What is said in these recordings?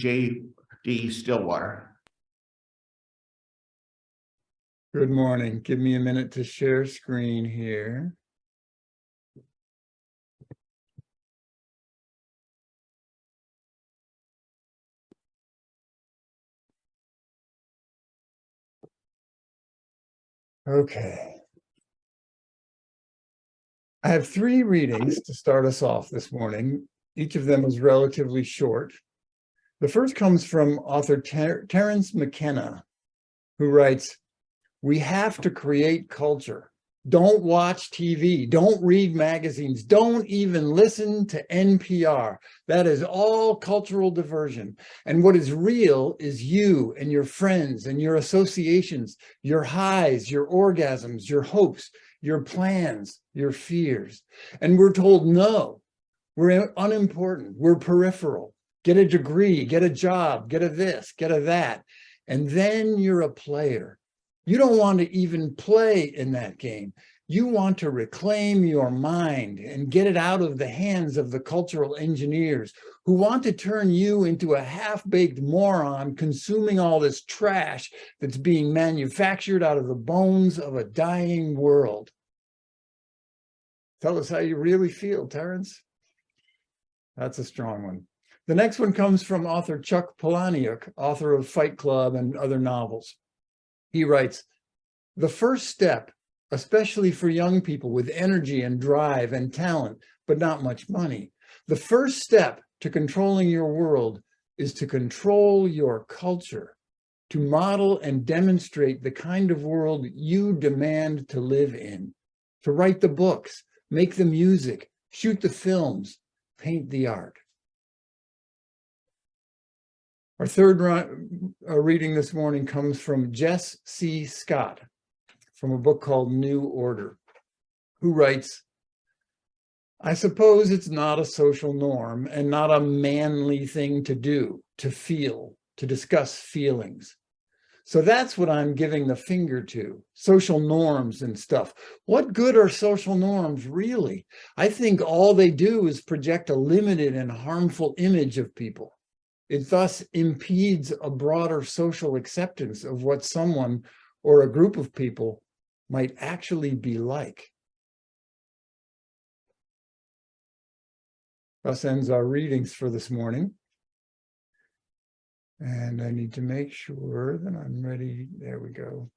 J.D. Stillwater. Good morning. Give me a minute to share screen here. Okay. I have 3 readings to start us off this morning. Each of them is relatively short. The first comes from author Terence McKenna, who writes, "We have to create culture. Don't watch TV. Don't read magazines. Don't even listen to NPR. That is all cultural diversion. And what is real is you and your friends and your associations, your highs, your orgasms, your hopes, your plans, your fears." And we're told, no, we're unimportant. We're peripheral. Get a degree, get a job, get a this, get a that. And then you're a player. You don't want to even play in that game. You want to reclaim your mind and get it out of the hands of the cultural engineers who want to turn you into a half-baked moron consuming all this trash that's being manufactured out of the bones of a dying world. Tell us how you really feel, Terence. That's a strong one. The next one comes from author Chuck Palahniuk, author of Fight Club and other novels. He writes, "The first step, especially for young people with energy and drive and talent, but not much money, the first step to controlling your world is to control your culture, to model and demonstrate the kind of world you demand to live in, to write the books, make the music, shoot the films, paint the art." Our third reading this morning comes from Jess C. Scott from a book called New Order, who writes, "I suppose it's not a social norm and not a manly thing to do, to feel, to discuss feelings. So that's what I'm giving the finger to, social norms and stuff. What good are social norms, really? I think all they do is project a limited and harmful image of people. It thus impedes a broader social acceptance of what someone or a group of people might actually be like." Thus ends our readings for this morning. And I need to make sure that I'm ready. There we go.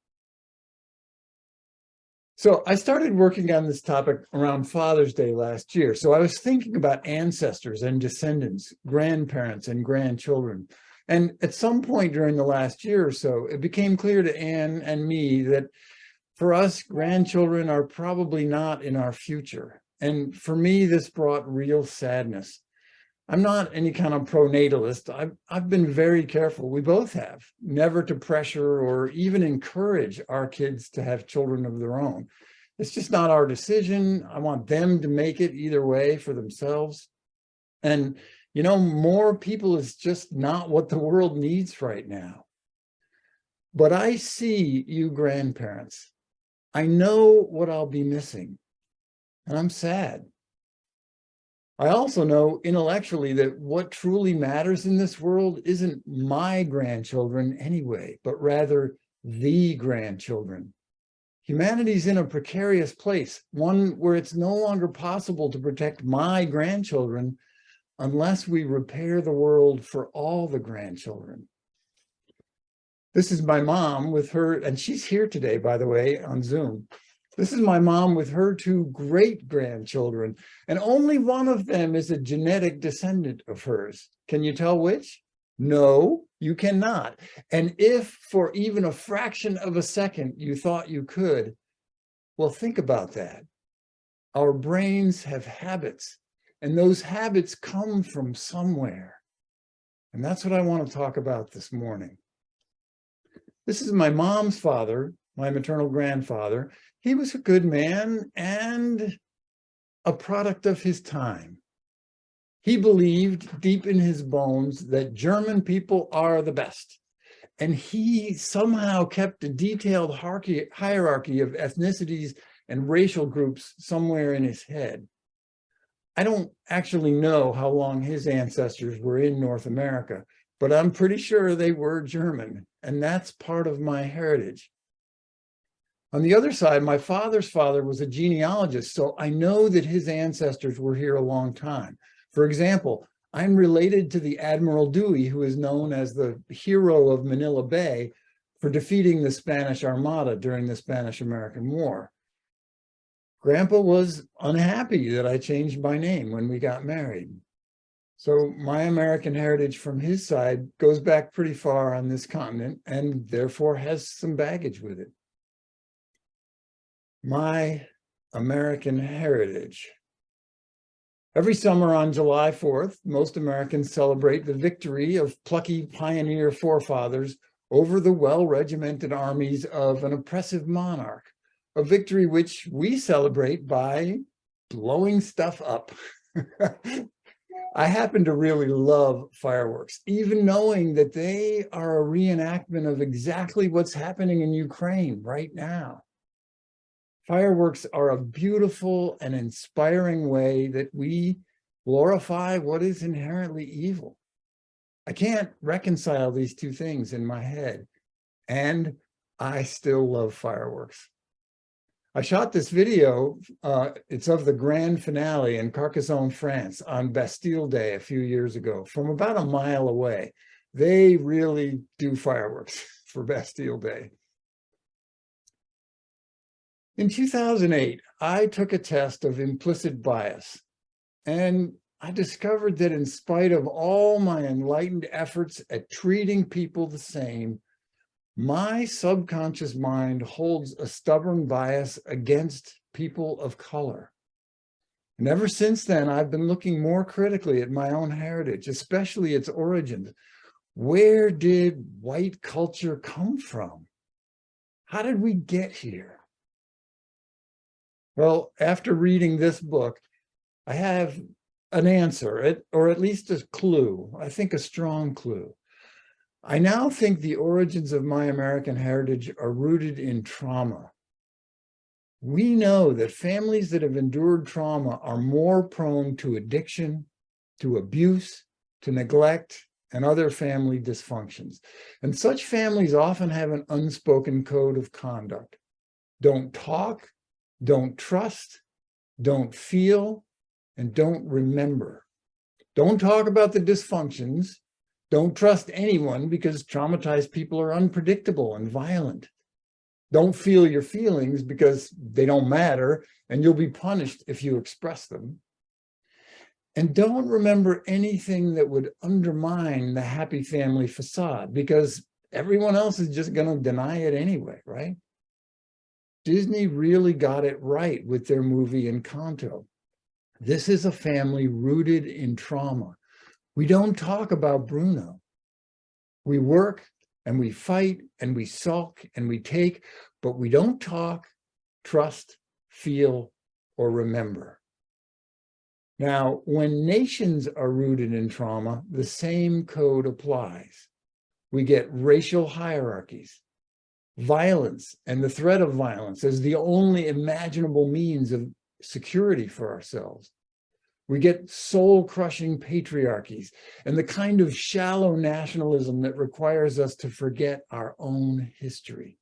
So I started working on this topic around Father's Day last year. So I was thinking about ancestors and descendants, grandparents and grandchildren. And at some point during the last year or so, it became clear to Anne and me that for us, grandchildren are probably not in our future. And for me, this brought real sadness. I'm not any kind of pronatalist. I've been very careful, we both have, never to pressure or even encourage our kids to have children of their own. It's just not our decision. I want them to make it either way for themselves. And, you know, more people is just not what the world needs right now. But I see you grandparents. I know what I'll be missing, and I'm sad. I also know intellectually that what truly matters in this world isn't my grandchildren anyway, but rather the grandchildren. Humanity's in a precarious place, one where it's no longer possible to protect my grandchildren unless we repair the world for all the grandchildren. This is my mom with her, and she's here today, by the way, on Zoom. This is my mom with her 2 great-grandchildren, and only one of them is a genetic descendant of hers. Can you tell which? No, you cannot. And if for even a fraction of a second you thought you could, well, think about that. Our brains have habits, and those habits come from somewhere. And that's what I want to talk about this morning. This is my mom's father, my maternal grandfather. He was a good man and a product of his time. He believed deep in his bones that German people are the best. And he somehow kept a detailed hierarchy of ethnicities and racial groups somewhere in his head. I don't actually know how long his ancestors were in North America, but I'm pretty sure they were German, and that's part of my heritage. On the other side, my father's father was a genealogist, so I know that his ancestors were here a long time. For example, I'm related to the Admiral Dewey, who is known as the hero of Manila Bay for defeating the Spanish Armada during the Spanish-American War. Grandpa was unhappy that I changed my name when we got married. So my American heritage from his side goes back pretty far on this continent and therefore has some baggage with it. My American heritage. Every summer on July 4th, most Americans celebrate the victory of plucky pioneer forefathers over the well-regimented armies of an oppressive monarch, a victory which we celebrate by blowing stuff up. I happen to really love fireworks, even knowing that they are a reenactment of exactly what's happening in Ukraine right now. Fireworks are a beautiful and inspiring way that we glorify what is inherently evil. I can't reconcile these two things in my head, and I still love fireworks. I shot this video, it's of the grand finale in Carcassonne, France on Bastille Day a few years ago, from about a mile away. They really do fireworks for Bastille Day. In 2008, I took a test of implicit bias, and I discovered that in spite of all my enlightened efforts at treating people the same, my subconscious mind holds a stubborn bias against people of color. And ever since then, I've been looking more critically at my own heritage, especially its origins. Where did white culture come from? How did we get here? Well, after reading this book, I have an answer, or at least a clue, I think a strong clue. I now think the origins of my American heritage are rooted in trauma. We know that families that have endured trauma are more prone to addiction, to abuse, to neglect, and other family dysfunctions. And such families often have an unspoken code of conduct. Don't talk, don't trust, don't feel, and don't remember. Don't talk about the dysfunctions. Don't trust anyone because traumatized people are unpredictable and violent. Don't feel your feelings because they don't matter and you'll be punished if you express them. And don't remember anything that would undermine the happy family facade because everyone else is just going to deny it anyway, right? Disney really got it right with their movie Encanto. This is a family rooted in trauma. We don't talk about Bruno. We work and we fight and we sulk and we take, but we don't talk, trust, feel, or remember. Now, when nations are rooted in trauma, the same code applies. We get racial hierarchies, violence, and the threat of violence as the only imaginable means of security for ourselves. We get soul-crushing patriarchies and the kind of shallow nationalism that requires us to forget our own history.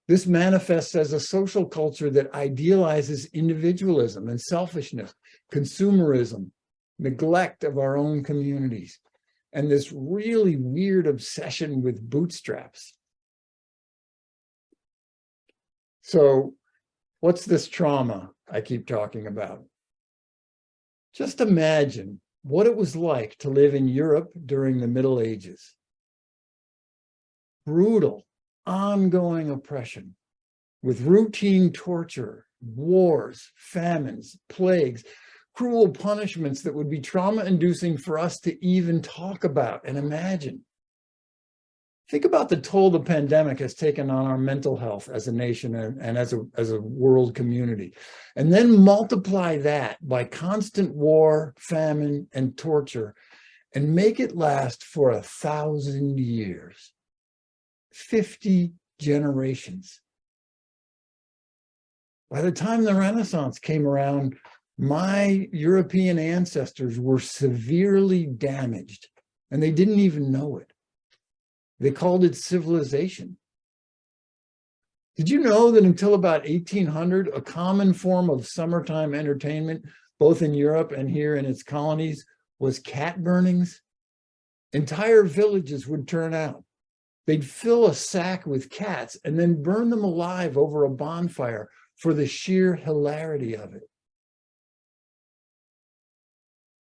This manifests as a social culture that idealizes individualism and selfishness, consumerism, neglect of our own communities, and this really weird obsession with bootstraps. So, what's this trauma I keep talking about? Just imagine what it was like to live in Europe during the Middle Ages. Brutal, ongoing oppression with routine torture, wars, famines, plagues, cruel punishments that would be trauma-inducing for us to even talk about and imagine. Think about the toll the pandemic has taken on our mental health as a nation and as a world community. And then multiply that by constant war, famine, and torture, and make it last for 1,000 years. 50 generations. By the time the Renaissance came around, my European ancestors were severely damaged and they didn't even know it. They called it civilization. Did you know that until about 1800, a common form of summertime entertainment, both in Europe and here in its colonies, was cat burnings? Entire villages would turn out. They'd fill a sack with cats and then burn them alive over a bonfire for the sheer hilarity of it.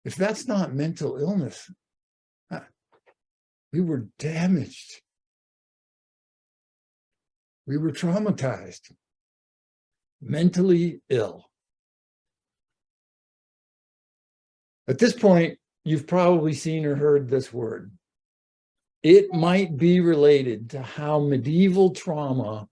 If that's not mental illness, we were damaged. We were traumatized, mentally ill. At this point, you've probably seen or heard this word. It might be related to how medieval trauma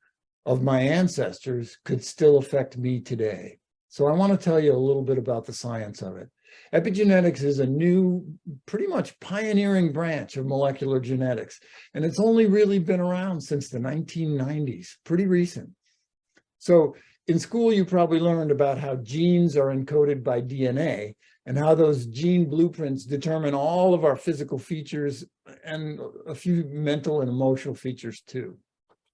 of my ancestors could still affect me today. So I want to tell you a little bit about the science of it. Epigenetics is a new, pretty much pioneering branch of molecular genetics, and it's only really been around since the 1990s, pretty recent. So in school, you probably learned about how genes are encoded by DNA and how those gene blueprints determine all of our physical features and a few mental and emotional features too.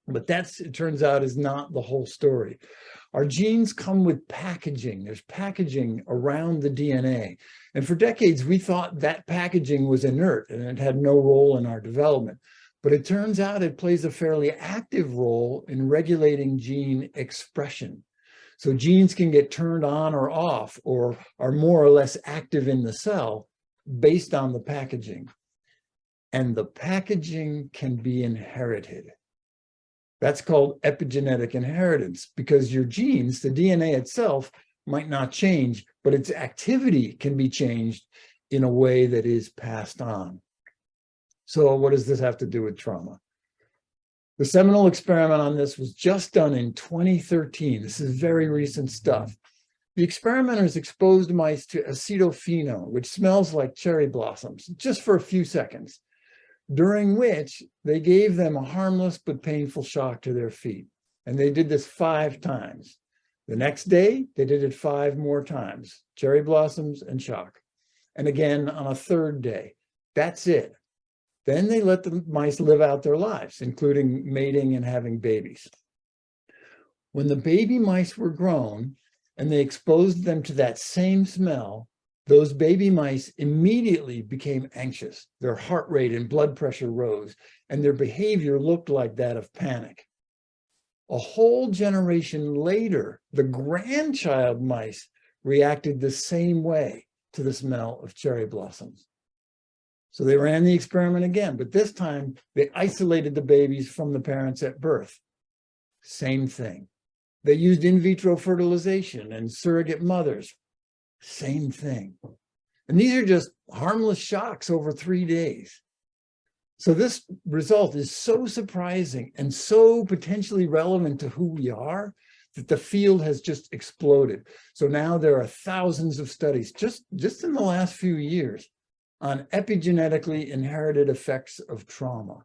But that's, it turns out, is not the whole story. Our genes come with packaging. There's packaging around the DNA. And for decades, we thought that packaging was inert and it had no role in our development. But it turns out it plays a fairly active role in regulating gene expression. So genes can get turned on or off, or are more or less active in the cell based on the packaging. And the packaging can be inherited. That's called epigenetic inheritance, because your genes, the DNA itself, might not change, but its activity can be changed in a way that is passed on. So what does this have to do with trauma? The seminal experiment on this was just done in 2013. This is very recent stuff. The experimenters exposed mice to acetophenone, which smells like cherry blossoms, just for a few seconds, during which they gave them a harmless but painful shock to their feet. And they did this 5 times. The next day, they did it 5 more times, cherry blossoms and shock. And again on a 3rd day. That's it. Then they let the mice live out their lives, including mating and having babies. When the baby mice were grown and they exposed them to that same smell, those baby mice immediately became anxious. Their heart rate and blood pressure rose, and their behavior looked like that of panic. A whole generation later, the grandchild mice reacted the same way to the smell of cherry blossoms. So they ran the experiment again, but this time they isolated the babies from the parents at birth. Same thing. They used in vitro fertilization and surrogate mothers. Same thing. And these are just harmless shocks over 3 days. So this result is so surprising and so potentially relevant to who we are that the field has just exploded. So now there are thousands of studies just in the last few years on epigenetically inherited effects of trauma.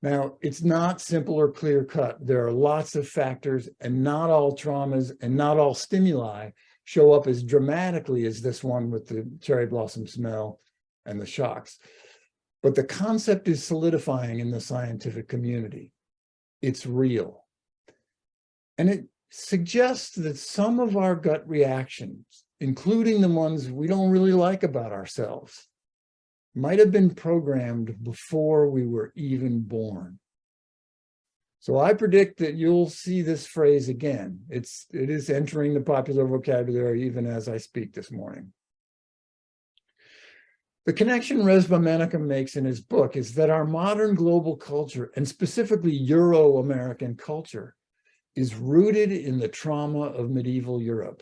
Now, it's not simple or clear cut. There are lots of factors, and not all traumas and not all stimuli show up as dramatically as this one with the cherry blossom smell and the shocks. But the concept is solidifying in the scientific community. It's real. And it suggests that some of our gut reactions, including the ones we don't really like about ourselves, might have been programmed before we were even born. So I predict that you'll see this phrase again. It is entering the popular vocabulary even as I speak this morning. The connection Resmaa Menakem makes in his book is that our modern global culture, and specifically Euro-American culture, is rooted in the trauma of medieval Europe.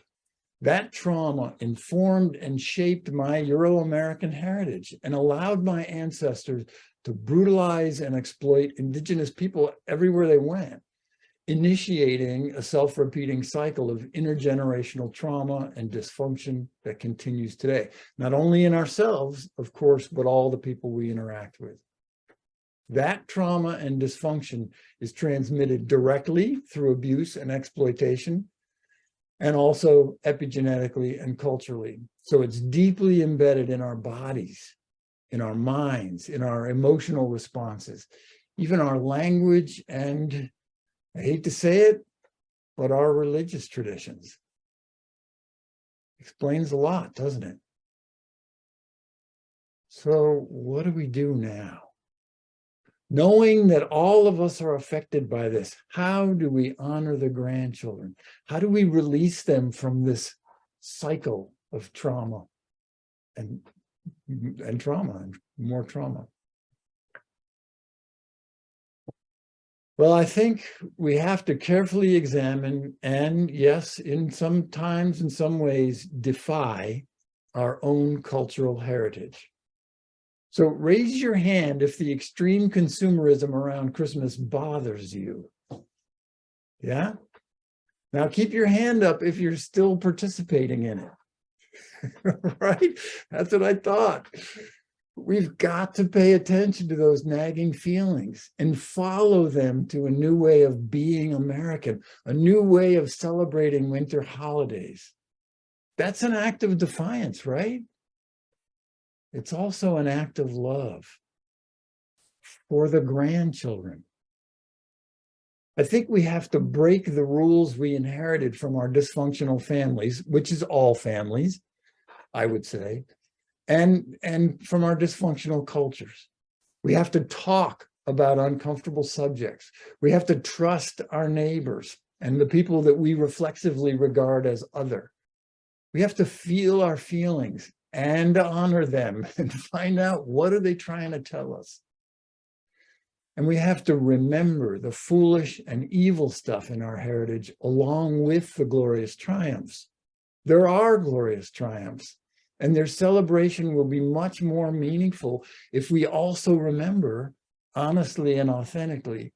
That trauma informed and shaped my Euro-American heritage and allowed my ancestors to brutalize and exploit indigenous people everywhere they went, initiating a self-repeating cycle of intergenerational trauma and dysfunction that continues today, not only in ourselves, of course, but all the people we interact with. That trauma and dysfunction is transmitted directly through abuse and exploitation, and also epigenetically and culturally. So it's deeply embedded in our bodies. in our minds, in our emotional responses, even our language, and I hate to say it, but our religious traditions. Explains a lot, doesn't it? So what do we do now? Knowing that all of us are affected by this, how do we honor the grandchildren? How do we release them from this cycle of trauma and trauma and more trauma? Well, I think we have to carefully examine and, yes, in some ways, defy our own cultural heritage. So raise your hand if the extreme consumerism around Christmas bothers you. Yeah? Now keep your hand up if you're still participating in it. Right? That's what I thought. We've got to pay attention to those nagging feelings and follow them to a new way of being American, a new way of celebrating winter holidays. That's an act of defiance, right? It's also an act of love for the grandchildren. I think we have to break the rules we inherited from our dysfunctional families, which is all families, I would say, and from our dysfunctional cultures. We have to talk about uncomfortable subjects. We have to trust our neighbors and the people that we reflexively regard as other. We have to feel our feelings and honor them and find out, what are they trying to tell us? And we have to remember the foolish and evil stuff in our heritage along with the glorious triumphs. There are glorious triumphs, and their celebration will be much more meaningful if we also remember, honestly and authentically,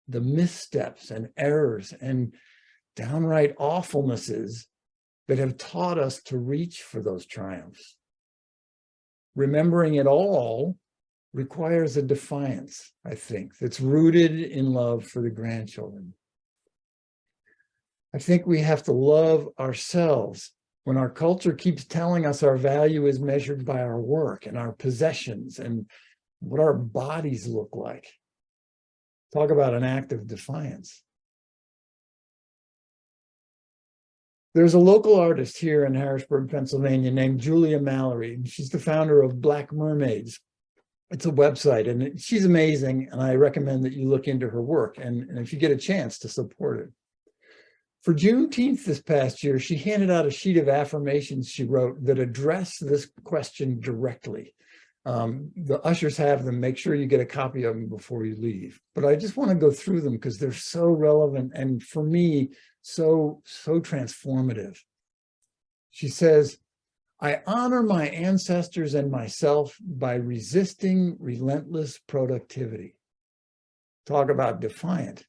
the missteps and errors and downright awfulnesses that have taught us to reach for those triumphs. Remembering it all requires a defiance, I think, that's rooted in love for the grandchildren. I think we have to love ourselves when our culture keeps telling us our value is measured by our work and our possessions and what our bodies look like. Talk about an act of defiance. There's a local artist here in Harrisburg, Pennsylvania, named Julia Mallory. She's the founder of Black Mermaids. It's a website, and she's amazing, and I recommend that you look into her work, and if you get a chance, to support it. For Juneteenth this past year, she handed out a sheet of affirmations she wrote that address this question directly. The ushers have them. Make sure you get a copy of them before you leave. But I just want to go through them because they're so relevant, and for me, so transformative. She says, I honor my ancestors and myself by resisting relentless productivity. Talk about defiant.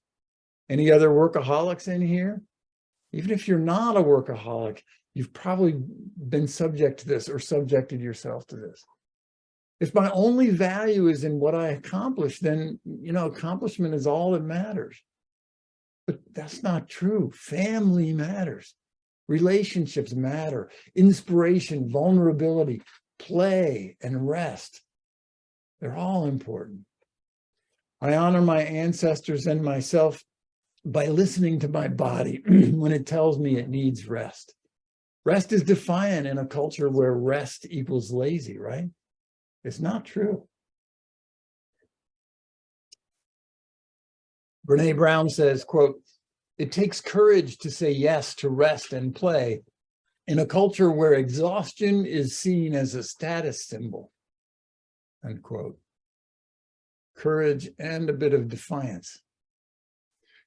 Any other workaholics in here? Even if you're not a workaholic, you've probably been subject to this or subjected yourself to this. If my only value is in what I accomplish, then, accomplishment is all that matters. But that's not true. Family matters. Relationships matter. Inspiration, vulnerability, play, and rest. They're all important. I honor my ancestors and myself by listening to my body when it tells me it needs rest. Rest is defiant in a culture where rest equals lazy, right? It's not true. Brene Brown says, quote, it takes courage to say yes to rest and play in a culture where exhaustion is seen as a status symbol, unquote. Courage and a bit of defiance.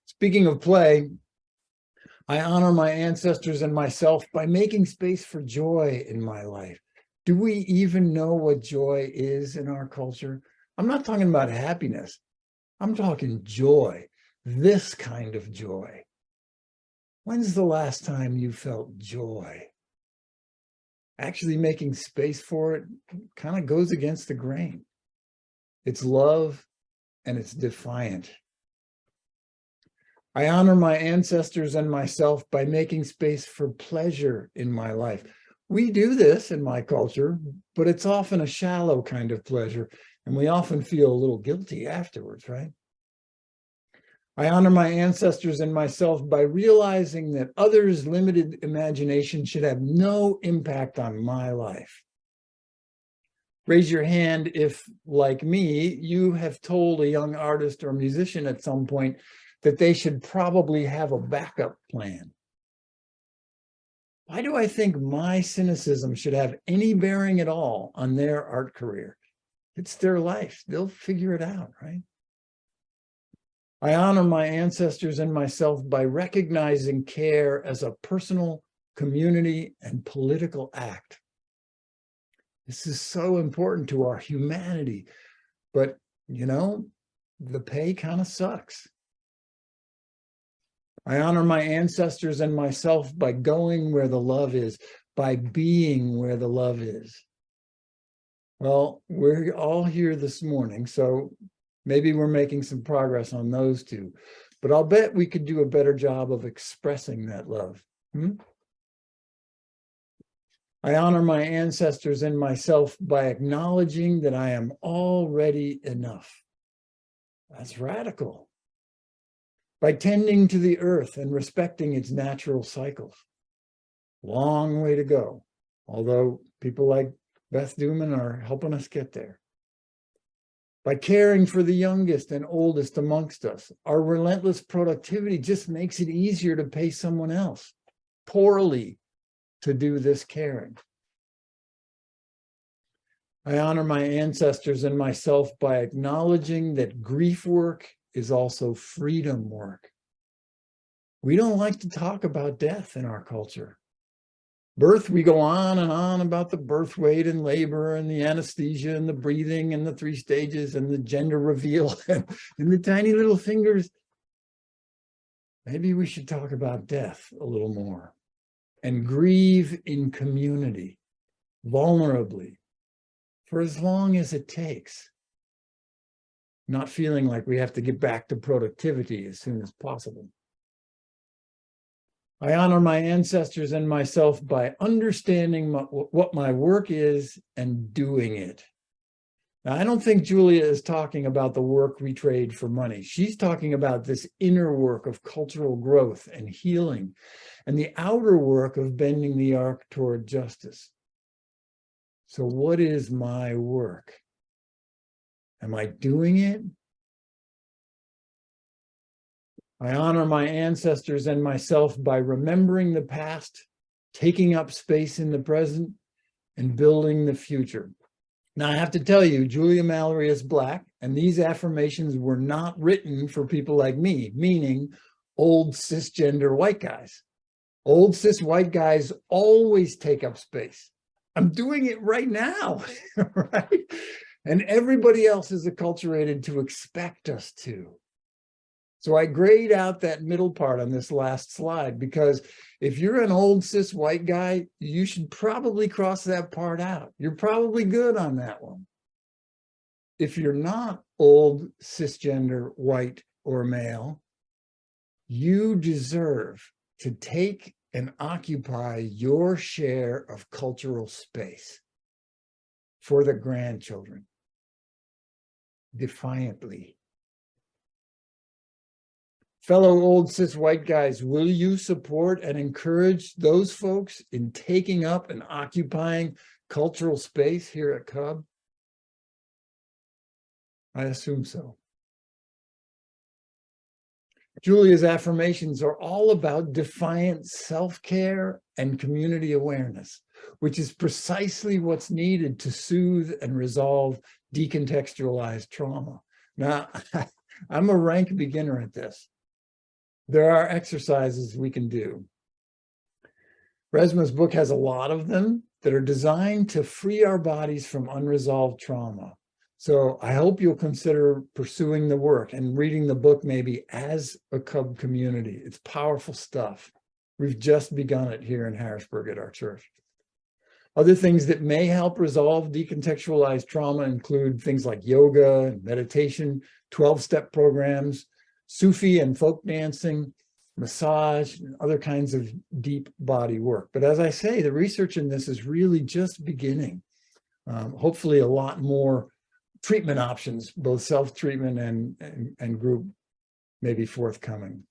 Speaking of play, I honor my ancestors and myself by making space for joy in my life. Do we even know what joy is in our culture? I'm not talking about happiness. I'm talking joy, this kind of joy. When's the last time you felt joy? Actually making space for it kind of goes against the grain. It's love and it's defiant. I honor my ancestors and myself by making space for pleasure in my life. We do this in my culture, but it's often a shallow kind of pleasure, and we often feel a little guilty afterwards, right? I honor my ancestors and myself by realizing that others' limited imagination should have no impact on my life. Raise your hand if, like me, you have told a young artist or musician at some point that they should probably have a backup plan. Why do I think my cynicism should have any bearing at all on their art career? It's their life. They'll figure it out, right? I honor my ancestors and myself by recognizing care as a personal, community, and political act. This is so important to our humanity, but, you know, the pay kind of sucks. I honor my ancestors and myself by going where the love is, by being where the love is. Well, we're all here this morning, so maybe we're making some progress on those two, but I'll bet we could do a better job of expressing that love. I honor my ancestors and myself by acknowledging that I am already enough. That's radical. By tending to the earth and respecting its natural cycles. Long way to go, although people like Beth Duman are helping us get there. By caring for the youngest and oldest amongst us, our relentless productivity just makes it easier to pay someone else poorly to do this caring. I honor my ancestors and myself by acknowledging that grief work is also freedom work. We don't like to talk about death in our culture. Birth, we go on and on about the birth weight and labor and the anesthesia and the breathing and the 3 stages and the gender reveal and the tiny little fingers. Maybe we should talk about death a little more and grieve in community, vulnerably, for as long as it takes. Not feeling like we have to get back to productivity as soon as possible. I honor my ancestors and myself by understanding what my work is and doing it. Now, I don't think Julia is talking about the work we trade for money. She's talking about this inner work of cultural growth and healing, and the outer work of bending the arc toward justice. So what is my work? Am I doing it? I honor my ancestors and myself by remembering the past, taking up space in the present, and building the future. Now, I have to tell you, Julia Mallory is Black, and these affirmations were not written for people like me, meaning old cisgender white guys. Old cis white guys always take up space. I'm doing it right now, right? And everybody else is acculturated to expect us to. So I grayed out that middle part on this last slide, because if you're an old cis white guy, you should probably cross that part out. You're probably good on that one. If you're not old cisgender white or male, you deserve to take and occupy your share of cultural space for the grandchildren, defiantly. Fellow old cis white guys, will you support and encourage those folks in taking up and occupying cultural space here at Cub? I assume so. Julia's affirmations are all about defiant self-care and community awareness, which is precisely what's needed to soothe and resolve decontextualized trauma. Now, I'm a rank beginner at this. There are exercises we can do. Resma's book has a lot of them that are designed to free our bodies from unresolved trauma. So I hope you'll consider pursuing the work and reading the book maybe as a Cub community. It's powerful stuff. We've just begun it here in Harrisburg at our church. Other things that may help resolve decontextualized trauma include things like yoga, meditation, 12-step programs, Sufi and folk dancing, massage, and other kinds of deep body work. But as I say, the research in this is really just beginning. Hopefully a lot more treatment options, both self-treatment and group, may be forthcoming.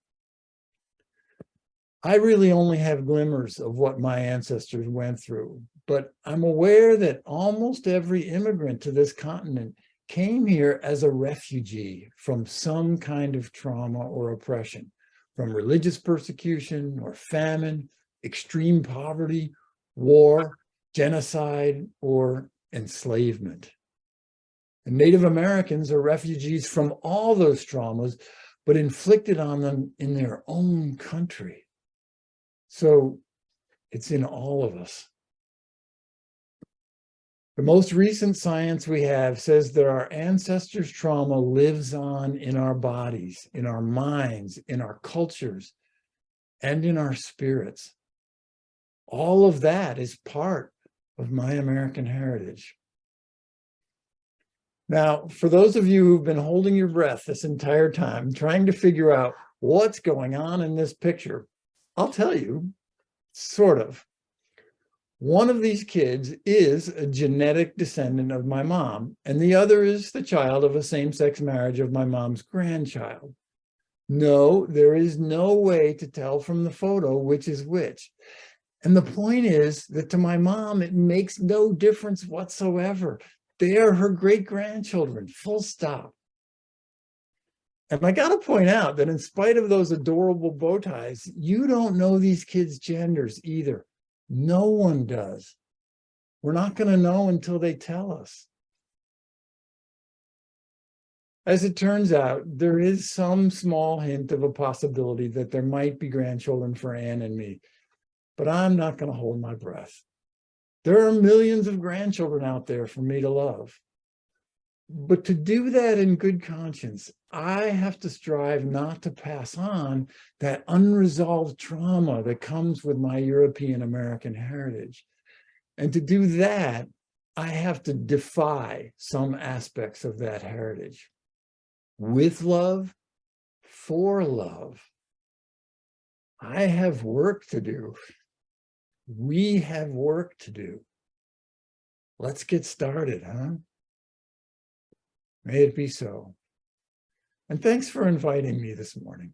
I really only have glimmers of what my ancestors went through, but I'm aware that almost every immigrant to this continent came here as a refugee from some kind of trauma or oppression, from religious persecution or famine, extreme poverty, war, genocide, or enslavement. And Native Americans are refugees from all those traumas, but inflicted on them in their own country. So it's in all of us. The most recent science we have says that our ancestors' trauma lives on in our bodies, in our minds, in our cultures, and in our spirits. All of that is part of my American heritage. Now, for those of you who've been holding your breath this entire time, trying to figure out what's going on in this picture, I'll tell you, sort of. One of these kids is a genetic descendant of my mom, and the other is the child of a same-sex marriage of my mom's grandchild. No, there is no way to tell from the photo which is which. And the point is that to my mom, it makes no difference whatsoever. They are her great-grandchildren, full stop. And I got to point out that in spite of those adorable bow ties, you don't know these kids' genders either. No one does. We're not going to know until they tell us. As it turns out, there is some small hint of a possibility that there might be grandchildren for Anne and me, but I'm not going to hold my breath. There are millions of grandchildren out there for me to love. But to do that in good conscience, I have to strive not to pass on that unresolved trauma that comes with my European American heritage. And to do that, I have to defy some aspects of that heritage. With love, for love. I have work to do. We have work to do. Let's get started, huh? May it be so. And thanks for inviting me this morning.